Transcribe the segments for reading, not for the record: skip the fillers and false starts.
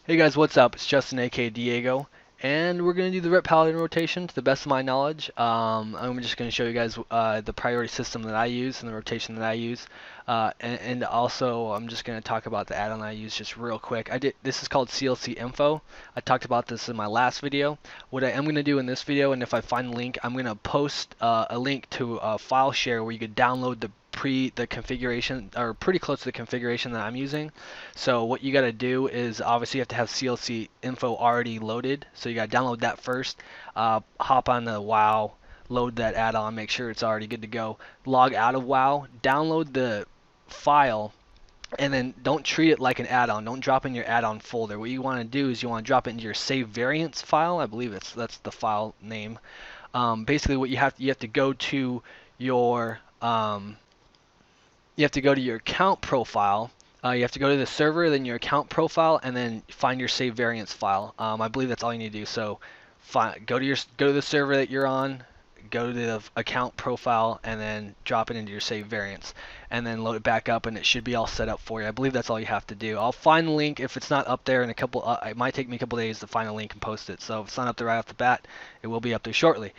Hey guys, what's up? It's Justin, aka Diego, and we're going to do the Ret Paladin Rotation to the best of my knowledge. I'm just going to show you guys the priority system that I use and the rotation that I use, and also I'm just going to talk about the add-on I use just real quick. This is called CLC Info. I talked about this in my last video. What I am going to do in this video, and if I find the link, I'm going to post a link to a file share where you could download the configuration, or pretty close to the configuration that I'm using. So what you got to do is obviously you have to have CLC info already loaded. So you got to download that first, hop on the WoW, load that add-on, make sure it's already good to go. Log out of WoW, download the file, and then don't treat it like an add-on. Don't drop in your add-on folder. What you want to do is you want to drop it into your save variants file. I believe that's the file name. Basically, what you have to go to your account profile. You have to go to the server, then your account profile, and then find your save variants file. I believe that's all you need to do. So go to the server that you're on, go to the account profile, and then drop it into your save variants, and then load it back up, and it should be all set up for you. I believe that's all you have to do. I'll find the link if it's not up there in a couple. It might take me a couple days to find a link and post it. So if it's not up there right off the bat, it will be up there shortly.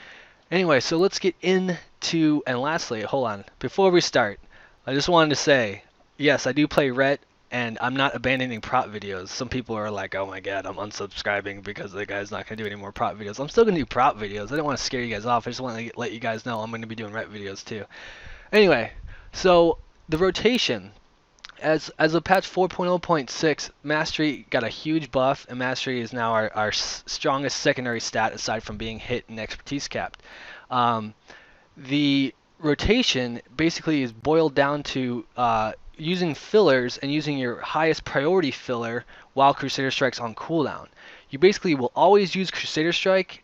Anyway, so let's get into, and lastly, hold on, before we start, I just wanted to say, yes, I do play Ret, and I'm not abandoning prop videos. Some people are like, oh my god, I'm unsubscribing because the guy's not going to do any more prop videos. I'm still going to do prop videos. I don't want to scare you guys off. I just want to let you guys know I'm going to be doing Ret videos too. Anyway, so the rotation. As of patch 4.0.6, Mastery got a huge buff, and Mastery is now our strongest secondary stat aside from being hit and expertise capped. The rotation basically is boiled down to using fillers and using your highest priority filler while Crusader Strike's on cooldown. You basically will always use Crusader Strike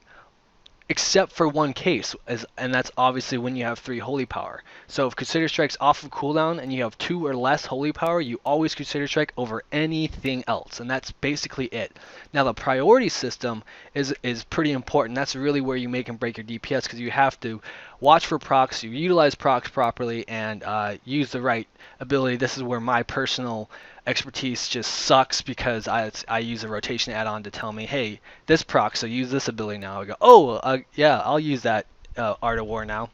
except for one case, and that's obviously when you have 3 holy power. So if Crusader Strike's off of cooldown and you have 2 or less holy power, you always Crusader Strike over anything else, and that's basically it. Now the priority system is pretty important. That's really where you make and break your DPS, because you have to watch for procs, you utilize procs properly, and use the right ability. This is where my personal expertise just sucks, because I use a rotation add-on to tell me, hey, this proc, so use this ability now. I go, oh, yeah, I'll use that Art of War now.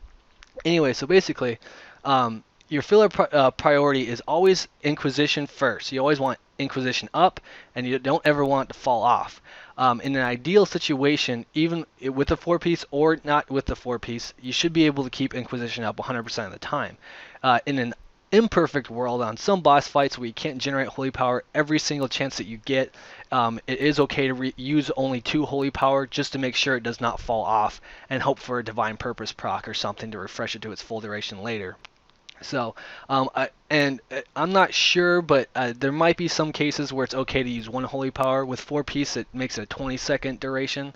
Anyway, so basically, your filler priority is always Inquisition first. You always want Inquisition up, and you don't ever want it to fall off. In an ideal situation, even with the 4-piece or not with the 4-piece, you should be able to keep Inquisition up 100% of the time. In an imperfect world, on some boss fights where you can't generate holy power every single chance that you get, it is okay to use only 2 holy power just to make sure it does not fall off, and hope for a divine purpose proc or something to refresh it to its full duration later. So, I'm not sure, but there might be some cases where it's okay to use 1 holy power. With 4-piece, it makes it a 20-second duration,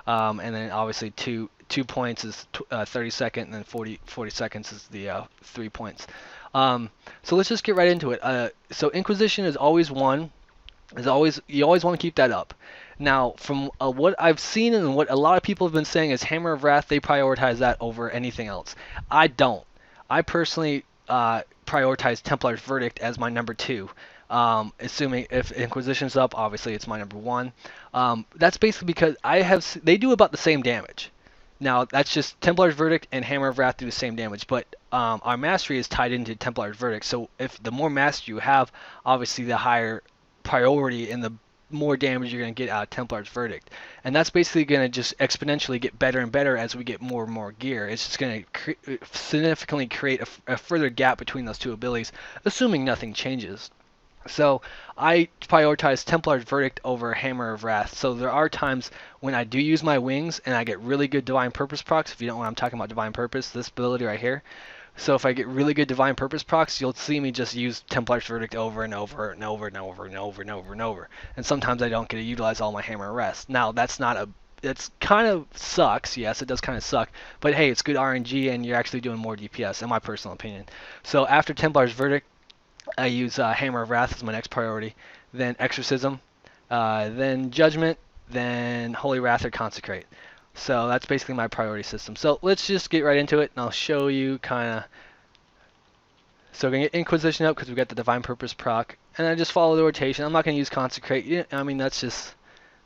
and then obviously 2 points is 30-second, and then 40 seconds is the 3 points. So let's just get right into it. So Inquisition is always 1. You always want to keep that up. Now, from what I've seen and what a lot of people have been saying is Hammer of Wrath, they prioritize that over anything else. I don't. I personally prioritize Templar's Verdict as my number 2. Assuming if Inquisition's up, obviously it's my number 1. That's basically because they do about the same damage. Now, that's just Templar's Verdict and Hammer of Wrath do the same damage, but our Mastery is tied into Templar's Verdict, so if the more Mastery you have, obviously the higher priority and the more damage you're going to get out of Templar's Verdict. And that's basically going to just exponentially get better and better as we get more and more gear. It's just going to significantly create a further gap between those 2 abilities, assuming nothing changes. So I prioritize Templar's Verdict over Hammer of Wrath. So there are times when I do use my wings and I get really good Divine Purpose procs. If you don't know what I'm talking about Divine Purpose, this ability right here. So if I get really good Divine Purpose procs, you'll see me just use Templar's Verdict over and over and over and over and over and over and over. And sometimes I don't get to utilize all my Hammer of Wrath. Now that's kind of sucks. Yes, it does kind of suck. But hey, it's good RNG and you're actually doing more DPS in my personal opinion. So after Templar's Verdict, I use Hammer of Wrath as my next priority, then Exorcism, then Judgment, then Holy Wrath or Consecrate. So that's basically my priority system. So let's just get right into it, and I'll show you kind of So we're going to get Inquisition up because we got the Divine Purpose proc. And then just follow the rotation. I'm not going to use Consecrate. Yeah, I mean, that's just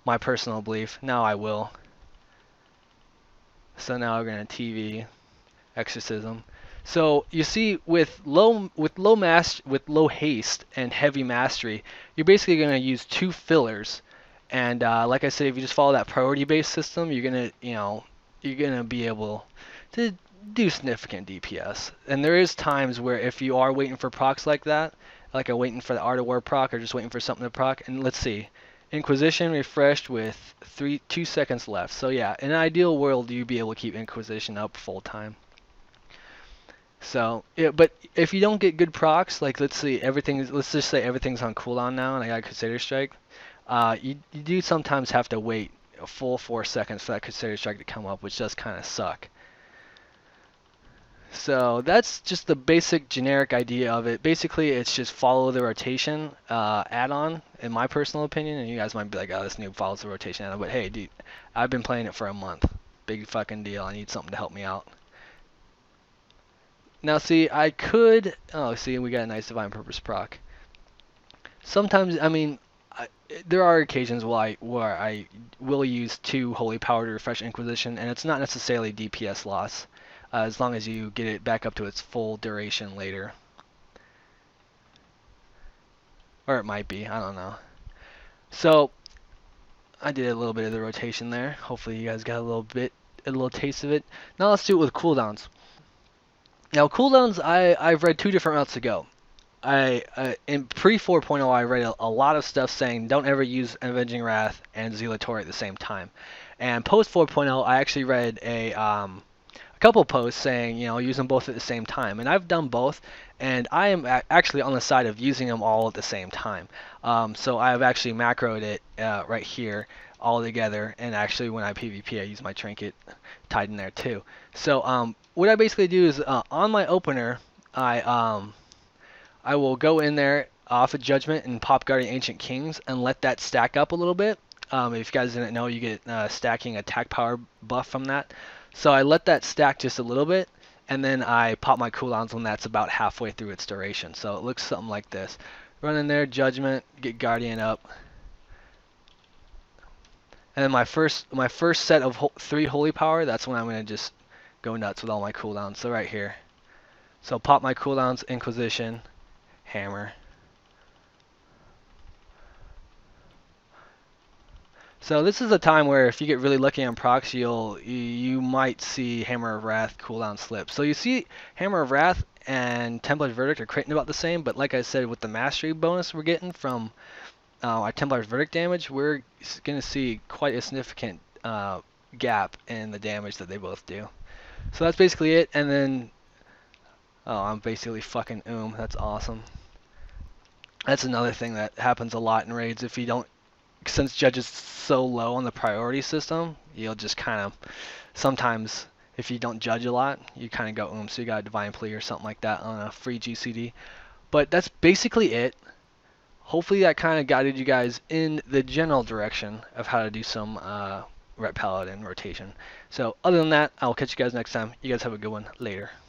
my personal belief. Now I will. So now we're going to TV Exorcism. So you see, with low haste and heavy mastery, you're basically going to use 2 fillers. And like I said, if you just follow that priority-based system, you're going to, you're going to be able to do significant DPS. And there is times where if you are waiting for procs like that, like I'm waiting for the Art of War proc or just waiting for something to proc, and let's see, Inquisition refreshed with 2 seconds left. So yeah, in an ideal world, you'd be able to keep Inquisition up full time. So yeah, but if you don't get good procs, like let's just say everything's on cooldown now, and I got Crusader Strike, you do sometimes have to wait a full 4 seconds for that Crusader Strike to come up, which does kind of suck. So that's just the basic generic idea of it. Basically, it's just follow the rotation add-on, in my personal opinion. And you guys might be like, oh, this noob follows the rotation add-on. But hey, dude, I've been playing it for a month. Big fucking deal. I need something to help me out. Now, see, I could... Oh, see, we got a nice Divine Purpose proc. Sometimes, I mean, there are occasions where I will use 2 Holy Power to refresh Inquisition, and it's not necessarily DPS loss. As long as you get it back up to its full duration later. Or it might be, I don't know. So, I did a little bit of the rotation there. Hopefully you guys got a little taste of it. Now let's do it with cooldowns. Now cooldowns, I've read 2 different routes to go. In pre 4.0 I read a lot of stuff saying don't ever use Avenging Wrath and Zealatory at the same time. And post 4.0 I actually read a couple posts saying, use them both at the same time. And I've done both, and I am actually on the side of using them all at the same time. So I've actually macroed it right here all together, and actually when I PvP I use my trinket tied in there too. So what I basically do is on my opener, I will go in there off of Judgment and pop Guardian Ancient Kings and let that stack up a little bit. If you guys didn't know, you get stacking attack power buff from that. So I let that stack just a little bit, and then I pop my cooldowns when that's about halfway through its duration. So it looks something like this. Run in there, Judgment, get Guardian up. And then my first set of 3 Holy Power, that's when I'm going to just go nuts with all my cooldowns. So right here. So pop my cooldowns, Inquisition, Hammer. So this is a time where if you get really lucky on procs, you might see Hammer of Wrath cooldown slip. So you see Hammer of Wrath and Templar's Verdict are creating about the same, but like I said, with the mastery bonus we're getting from our Templar's Verdict damage, we're going to see quite a significant gap in the damage that they both do. So that's basically it, and then... Oh, I'm basically fucking That's awesome. That's another thing that happens a lot in raids. If you don't... Since Judge is so low on the priority system, you'll just kind of... Sometimes, if you don't judge a lot, you kind of go so you got a Divine Plea or something like that on a free GCD. But that's basically it. Hopefully that kind of guided you guys in the general direction of how to do some Ret Paladin rotation. So other than that, I'll catch you guys next time. You guys have a good one. Later.